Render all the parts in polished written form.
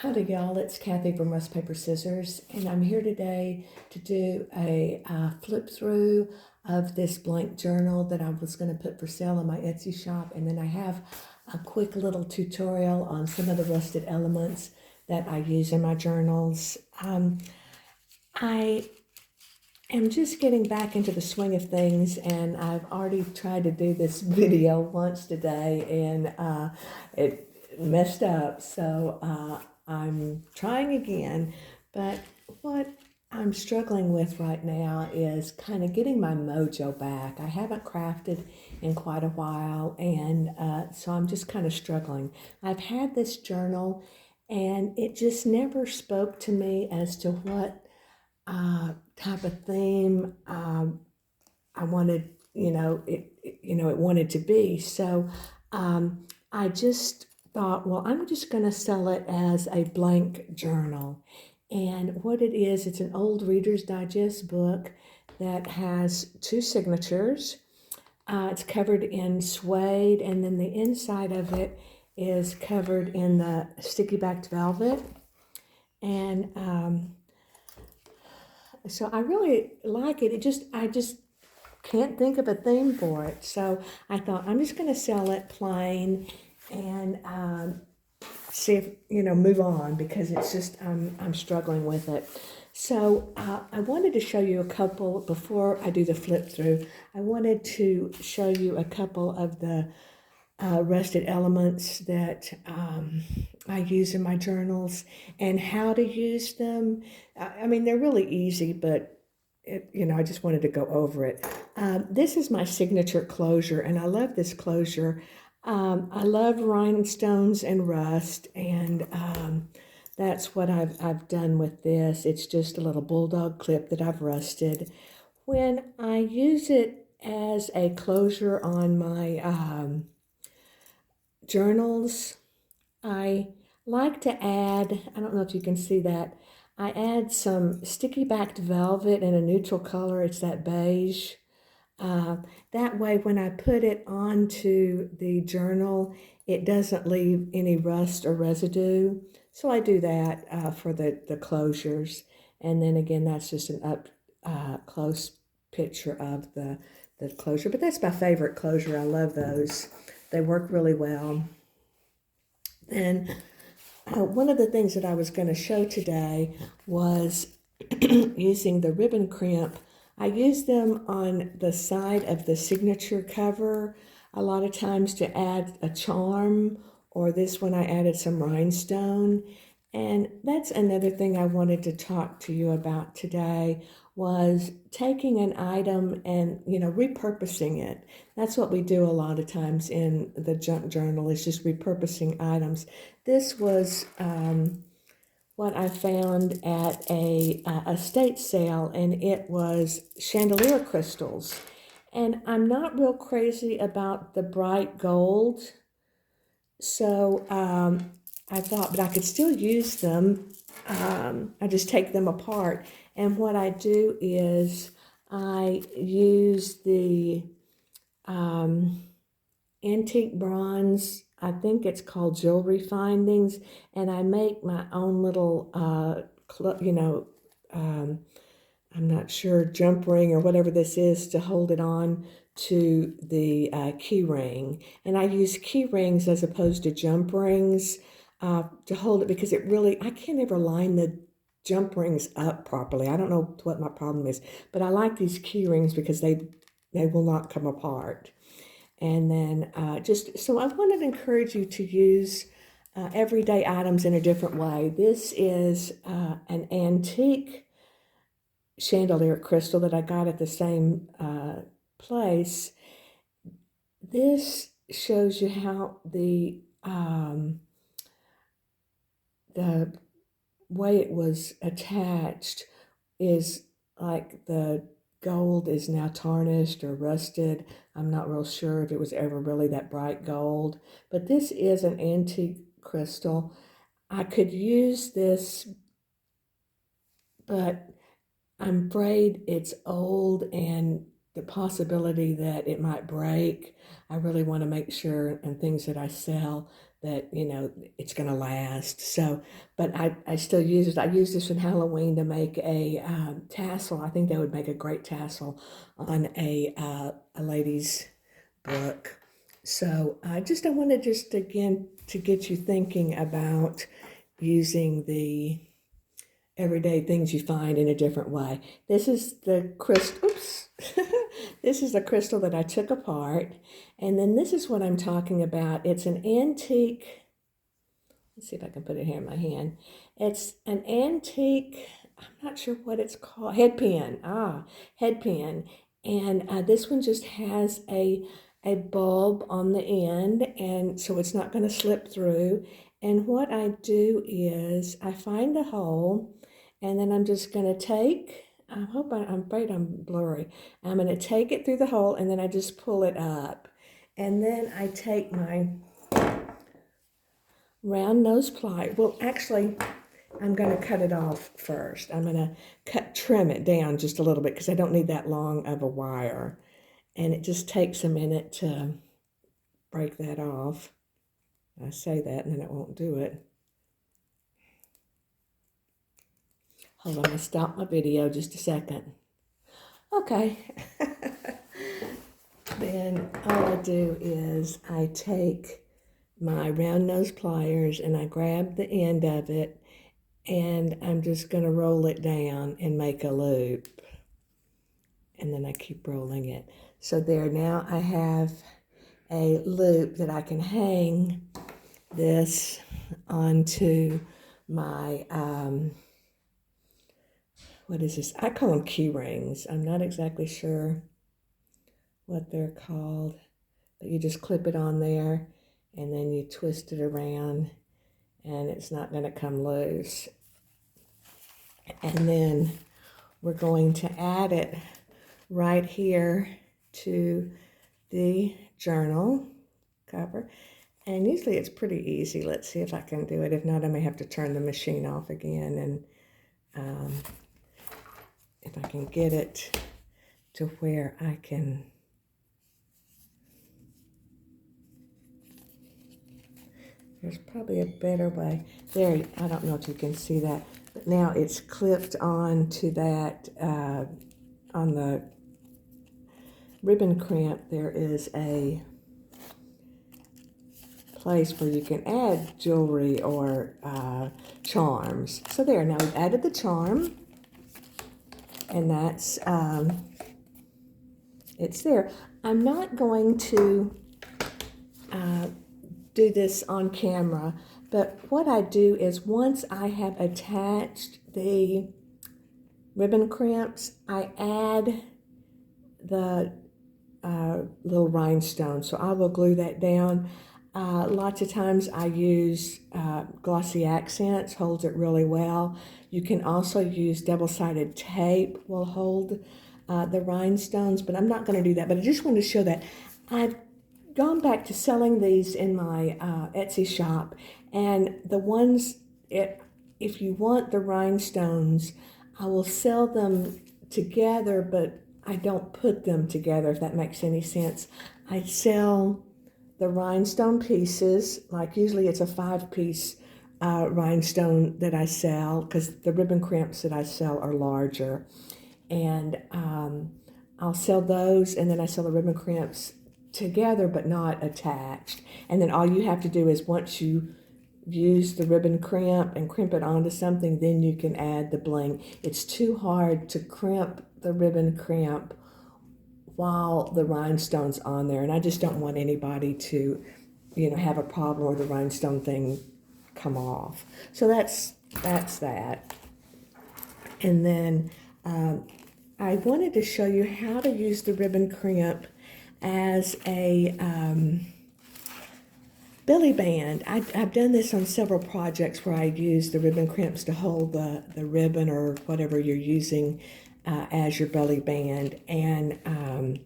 Howdy, y'all. It's Kathy from Rust Paper Scissors, and I'm here today to do a flip through of this blank journal that I was going to put for sale on my Etsy shop. And then I have a quick little tutorial on some of the rusted elements that I use in my journals. I am just getting back into the swing of things, and I've already tried to do this video once today, and it messed up. So I'm trying again, but what I'm struggling with right now is kind of getting my mojo back. I haven't crafted in quite a while, and so I'm just kind of struggling. I've had this journal, and it just never spoke to me as to what type of theme I wanted, it wanted to be. So I just thought, well, I'm just going to sell it as a blank journal. And what it is, it's an old Reader's Digest book that has two signatures. It's covered in suede, and then the inside of it is covered in the sticky backed velvet. And so I really like it. I just can't think of a theme for it. So I thought I'm just going to sell it plain and see if, move on, because it's just, I'm struggling with it. So I wanted to show you a couple, before I do the flip through, I wanted to show you a couple of the rusted elements that I use in my journals and how to use them. I mean, they're really easy, but I just wanted to go over it. This is my signature closure, and I love this closure. I love rhinestones and rust, and that's what I've done with this. It's just a little bulldog clip that I've rusted. When I use it as a closure on my journals, I like to add, I don't know if you can see that, I add some sticky backed velvet in a neutral color. It's that beige. That way, when I put it onto the journal, it doesn't leave any rust or residue. So I do that for the closures. And then again, that's just an up close picture of the closure. But that's my favorite closure. I love those. They work really well. And one of the things that I was going to show today was using the ribbon crimp. I use them on the side of the signature cover a lot of times to add a charm, or this one I added some rhinestone. And that's another thing I wanted to talk to you about today, was taking an item and, repurposing it. That's what we do a lot of times in the junk journal, is just repurposing items. This was what I found at a estate sale, and it was chandelier crystals. And I'm not real crazy about the bright gold, so I thought, but I could still use them. I just take them apart, and what I do is I use the antique bronze, I think it's called jewelry findings, and I make my own little, I'm not sure, jump ring or whatever this is to hold it on to the key ring. And I use key rings as opposed to jump rings to hold it, because I can't ever line the jump rings up properly. I don't know what my problem is, but I like these key rings because they will not come apart. And then so I wanted to encourage you to use everyday items in a different way. This is an antique chandelier crystal that I got at the same place. This shows you how the way it was attached is like the gold is now tarnished or rusted. I'm not real sure if it was ever really that bright gold, but this is an antique crystal. I could use this, but I'm afraid it's old and the possibility that it might break. I really want to make sure, and things that I sell, that, you know, it's going to last. So, but I still use it. I use this in Halloween to make a tassel. I think that would make a great tassel on a lady's book. So I wanted just again to get you thinking about using the everyday things you find in a different way. This is the crystal, oops. This is the crystal that I took apart. And then this is what I'm talking about. It's an antique, let's see if I can put it here in my hand. It's an antique, I'm not sure what it's called, head pin. Head pin. And this one just has a bulb on the end, and so it's not going to slip through. And what I do is I find a hole, and then I'm just going to take, I'm afraid I'm blurry. I'm going to take it through the hole, and then I just pull it up. And then I take my round nose pliers. Well, actually, I'm going to cut it off first. I'm going to trim it down just a little bit because I don't need that long of a wire. And it just takes a minute to break that off. I say that and then it won't do it. Hold on, I'm going to stop my video just a second. Okay. Then all I do is I take my round nose pliers and I grab the end of it, and I'm just going to roll it down and make a loop. And then I keep rolling it. So there, now I have a loop that I can hang this onto my, what is this? I call them key rings. I'm not exactly sure what they're called, but you just clip it on there and then you twist it around and it's not going to come loose. And then we're going to add it right here to the journal cover. And usually it's pretty easy. Let's see if I can do it. If not, I may have to turn the machine off again. And if I can get it to where I can, there's probably a better way. There, I don't know if you can see that, but now it's clipped on to that, on the ribbon crimp, there is a place where you can add jewelry or charms. So there, now we've added the charm, and that's, it's there. I'm not going to do this on camera, but what I do is once I have attached the ribbon crimps, I add the little rhinestone. So I will glue that down. Lots of times I use glossy accents, holds it really well. You can also use double-sided tape, will hold the rhinestones, but I'm not going to do that. But I just want to show that I've gone back to selling these in my Etsy shop, and the ones, if you want the rhinestones, I will sell them together, but I don't put them together, if that makes any sense. I sell the rhinestone pieces, like usually it's a 5-piece rhinestone that I sell, because the ribbon crimps that I sell are larger. And I'll sell those, and then I sell the ribbon crimps together but not attached. And then all you have to do is once you use the ribbon crimp and crimp it onto something, then you can add the bling. It's too hard to crimp the ribbon crimp while the rhinestone's on there, and I just don't want anybody to, you know, have a problem or the rhinestone thing come off. So that's that. And then I wanted to show you how to use the ribbon crimp as a belly band. I've done this on several projects where I use the ribbon crimps to hold the ribbon or whatever you're using as your belly band. And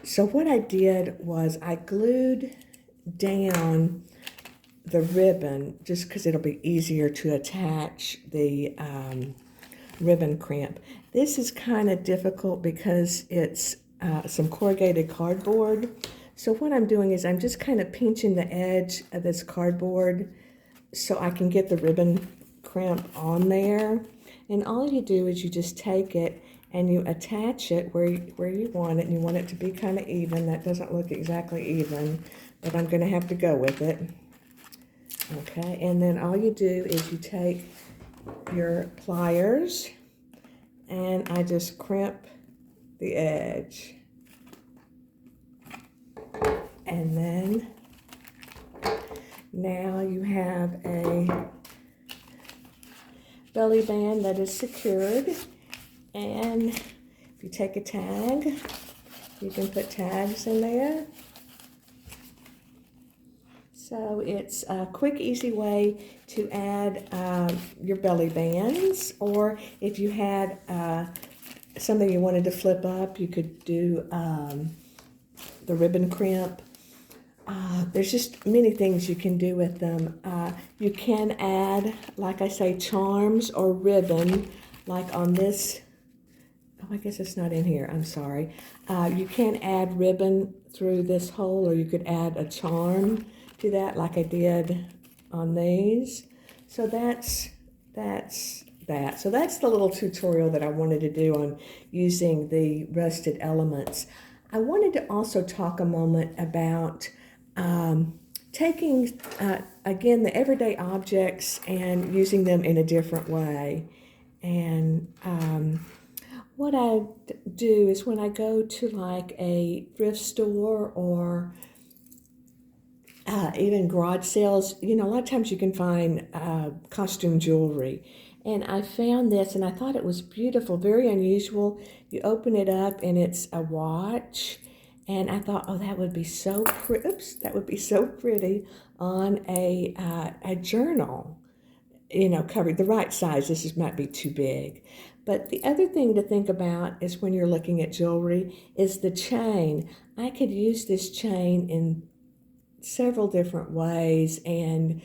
so what I did was I glued down the ribbon just because it'll be easier to attach the ribbon crimp. This is kind of difficult because it's some corrugated cardboard, So what I'm doing is I'm just kind of pinching the edge of this cardboard so I can get the ribbon crimp on there. And all you do is you just take it and you attach it where you want it, and you want it to be kind of even. That doesn't look exactly even, but I'm going to have to go with it. Okay, and then all you do is you take your pliers and I just crimp the edge. And then now you have a belly band that is secured. And if you take a tag, you can put tags in there. So it's a quick, easy way to add your belly bands. Or if you had something you wanted to flip up, you could do the ribbon crimp. There's just many things you can do with them. You can add, like I say, charms or ribbon, like on this. Oh, I guess it's not in here. I'm sorry. You can add ribbon through this hole, or you could add a charm to that, like I did on these. So that's that. So that's the little tutorial that I wanted to do on using the rusted elements. I wanted to also talk a moment about taking, again, the everyday objects and using them in a different way. And what I do is when I go to like a thrift store or even garage sales, a lot of times you can find costume jewelry. And I found this and I thought it was beautiful, very unusual. You open it up and it's a watch. And I thought, oh, that would be so pretty. Oops, that would be so pretty on a journal, covered the right size. This might be too big. But the other thing to think about is when you're looking at jewelry is the chain. I could use this chain in several different ways, and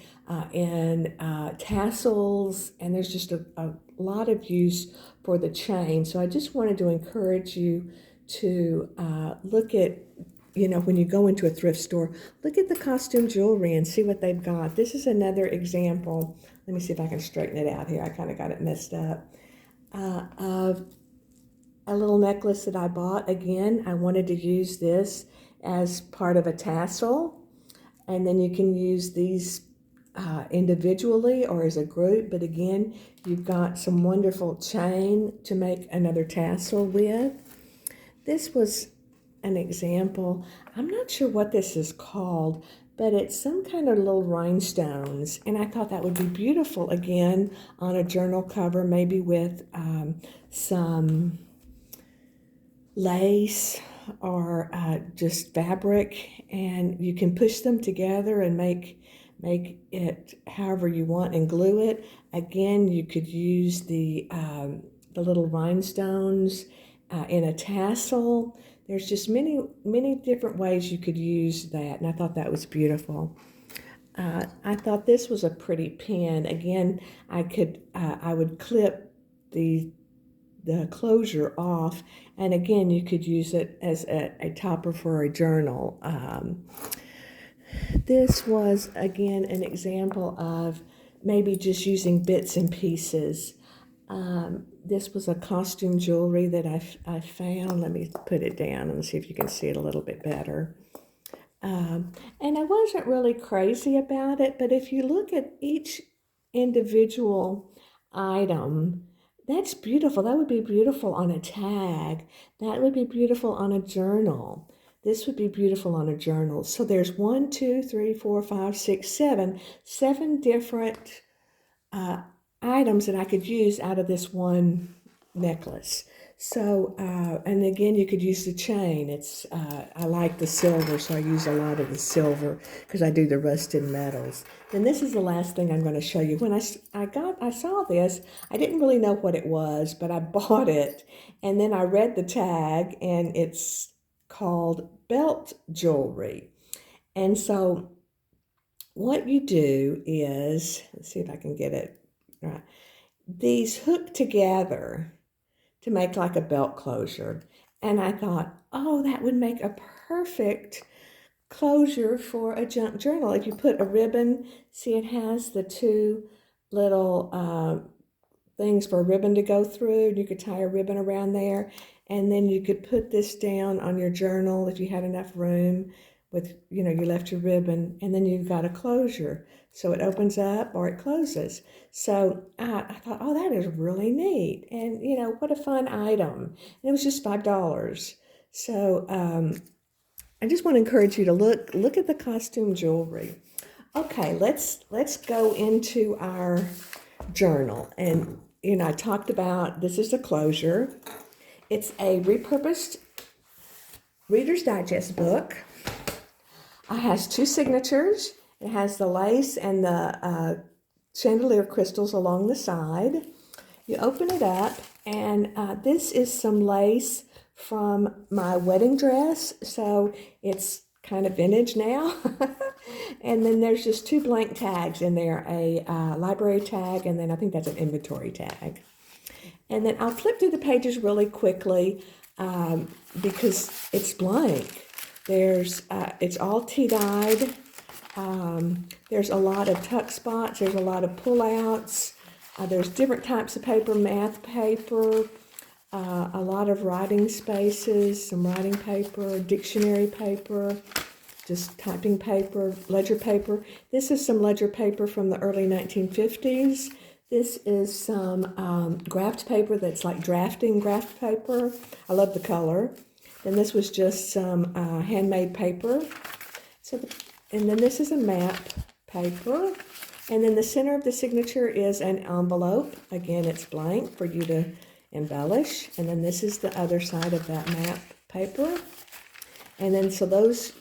in tassels, and there's just a lot of use for the chain. So I just wanted to encourage you to look at, when you go into a thrift store, look at the costume jewelry and see what they've got. This is another example. Let me see if I can straighten it out here. I kind of got it messed up. Of a little necklace that I bought. Again, I wanted to use this as part of a tassel. And then you can use these individually or as a group. But again, you've got some wonderful chain to make another tassel with. This was an example. I'm not sure what this is called, but it's some kind of little rhinestones. And I thought that would be beautiful again on a journal cover, maybe with some lace or just fabric, and you can push them together and make it however you want and glue it. Again, you could use the little rhinestones in a tassel. There's just many different ways you could use that, and I thought that was beautiful. I thought this was a pretty pin. Again, I would clip the closure off, and again, you could use it as a topper for a journal. This was, again, an example of maybe just using bits and pieces. This was a costume jewelry that I found. Let me put it down and see if you can see it a little bit better. And I wasn't really crazy about it, but if you look at each individual item, that's beautiful. That would be beautiful on a tag. That would be beautiful on a journal. This would be beautiful on a journal. So there's 1, 2, 3, 4, 5, 6, 7 different items that I could use out of this one necklace. So, and again, you could use the chain. I like the silver, so I use a lot of the silver because I do the rusted metals. And this is the last thing I'm going to show you. When I saw this, I didn't really know what it was, but I bought it, and then I read the tag, and it's called belt jewelry. And so what you do is, let's see if I can get it right. These hook together to make like a belt closure. And I thought, oh, that would make a perfect closure for a junk journal. If you put a ribbon, see it has the two little things for a ribbon to go through. You could tie a ribbon around there, and then you could put this down on your journal if you had enough room with, you left your ribbon, and then you've got a closure. So it opens up or it closes. So I thought, oh, that is really neat. And, what a fun item. And it was just $5. So I just want to encourage you to look at the costume jewelry. Okay, let's go into our journal. And I talked about, this is the closure. It's a repurposed Reader's Digest book. It has two signatures. It has the lace and the chandelier crystals along the side. You open it up, and this is some lace from my wedding dress, so it's kind of vintage now. And then there's just two blank tags in there, a library tag, and then I think that's an inventory tag. And then I'll flip through the pages really quickly because it's blank. It's all tea-dyed. There's a lot of tuck spots. There's a lot of pull-outs. There's different types of paper, math paper, a lot of writing spaces, some writing paper, dictionary paper, just typing paper, ledger paper. This is some ledger paper from the early 1950s. This is some graphed paper that's like drafting graphed paper. I love the color. Then this was just some handmade paper. And then this is a map paper. And then the center of the signature is an envelope. Again, it's blank for you to embellish. And then this is the other side of that map paper. And then so those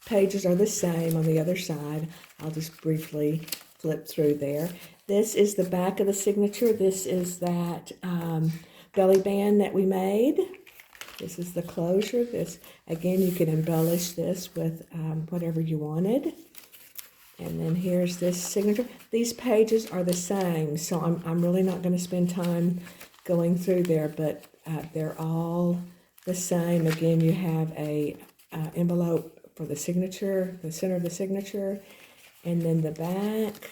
pages are the same on the other side. I'll just briefly flip through there. This is the back of the signature. This is that belly band that we made. This is the closure. This, again, you can embellish this with whatever you wanted. And then here's this signature. These pages are the same, so I'm really not going to spend time going through there, but they're all the same. Again, you have a envelope for the signature, the center of the signature, and then the back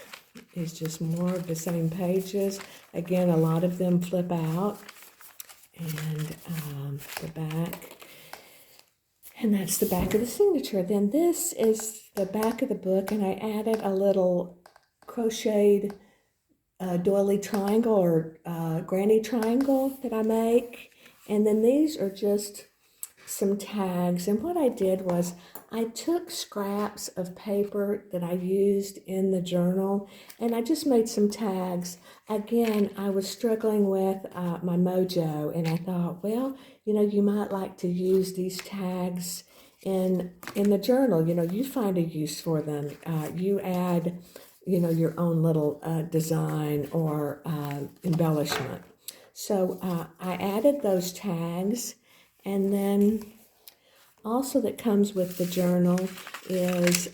is just more of the same pages. Again, a lot of them flip out, and the back. And that's the back of the signature. Then this is the back of the book, and I added a little crocheted doily triangle or granny triangle that I make. And then these are just some tags. And what I did was I took scraps of paper that I used in the journal, and I just made some tags. Again, I was struggling with my mojo, and I thought, well, you might like to use these tags in the journal. You find a use for them. You add, your own little design or embellishment. So I added those tags, and then also that comes with the journal is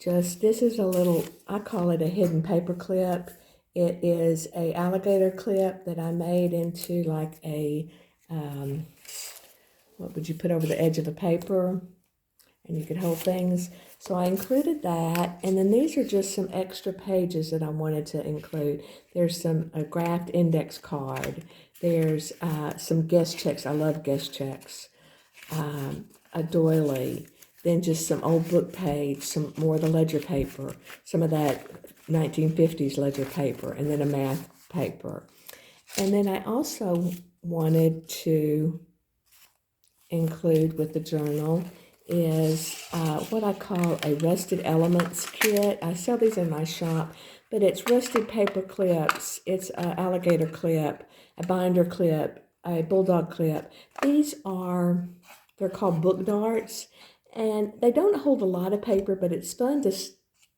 this is a little, I call it a hidden paper clip. It is a alligator clip that I made into like a, what would you put over the edge of a paper? And you could hold things. So I included that. And then these are just some extra pages that I wanted to include. There's a graphed index card. There's some guest checks. I love guest checks. A doily. Then just some old book page, some more of the ledger paper, some of that 1950s ledger paper, and then a math paper. And then I also wanted to include with the journal is what I call a rusted elements kit. I sell these in my shop, but it's rusted paper clips. It's an alligator clip, a binder clip, a bulldog clip. They're called book darts, and they don't hold a lot of paper, but it's fun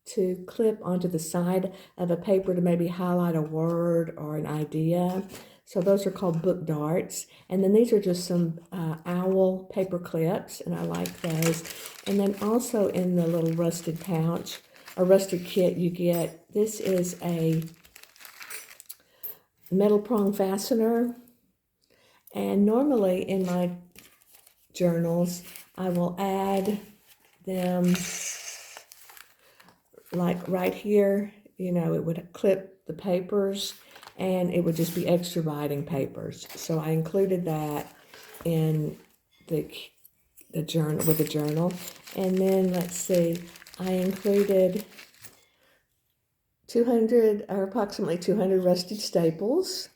to clip onto the side of a paper to maybe highlight a word or an idea. So those are called book darts. And then these are just some owl paper clips, and I like those. And then also in the little rusted pouch, or rusted kit you get, this is a metal prong fastener. And normally in my journals, I will add them like right here. You know, it would clip the papers and it would just be extra writing papers. So I included that in the journal, with the journal. And then let's see, I included 200 or approximately 200 rusted staples,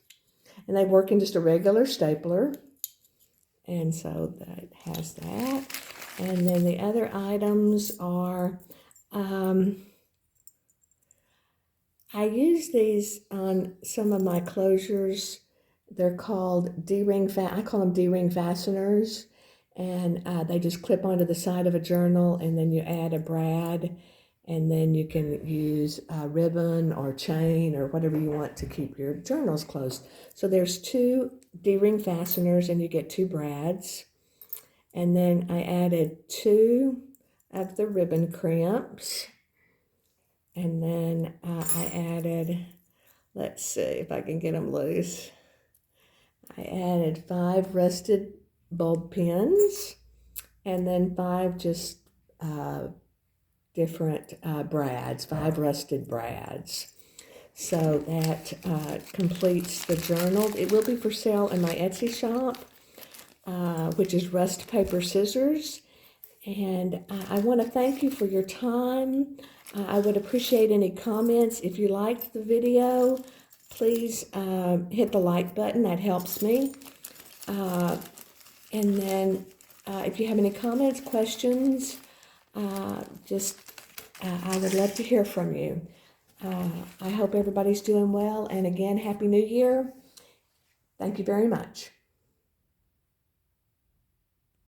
and they work in just a regular stapler. And so that has that. And then the other items are, I use these on some of my closures. They're called D-ring, I call them D-ring fasteners. And they just clip onto the side of a journal, and then you add a brad, and then you can use a ribbon or chain or whatever you want to keep your journals closed. So there's 2 D-ring fasteners, and you get 2 brads. And then I added 2 of the ribbon crimps. And then I added, let's see if I can get them loose. I added 5 rusted bulb pins, and then 5 just different brads, 5 rusted brads. So that completes the journal. It will be for sale in my Etsy shop, which is Rust Paper Scissors. And I want to thank you for your time. I would appreciate any comments. If you liked the video, please hit the like button. That helps me. And then if you have any comments, questions, I would love to hear from you. I hope everybody's doing well. And again, Happy New Year. Thank you very much.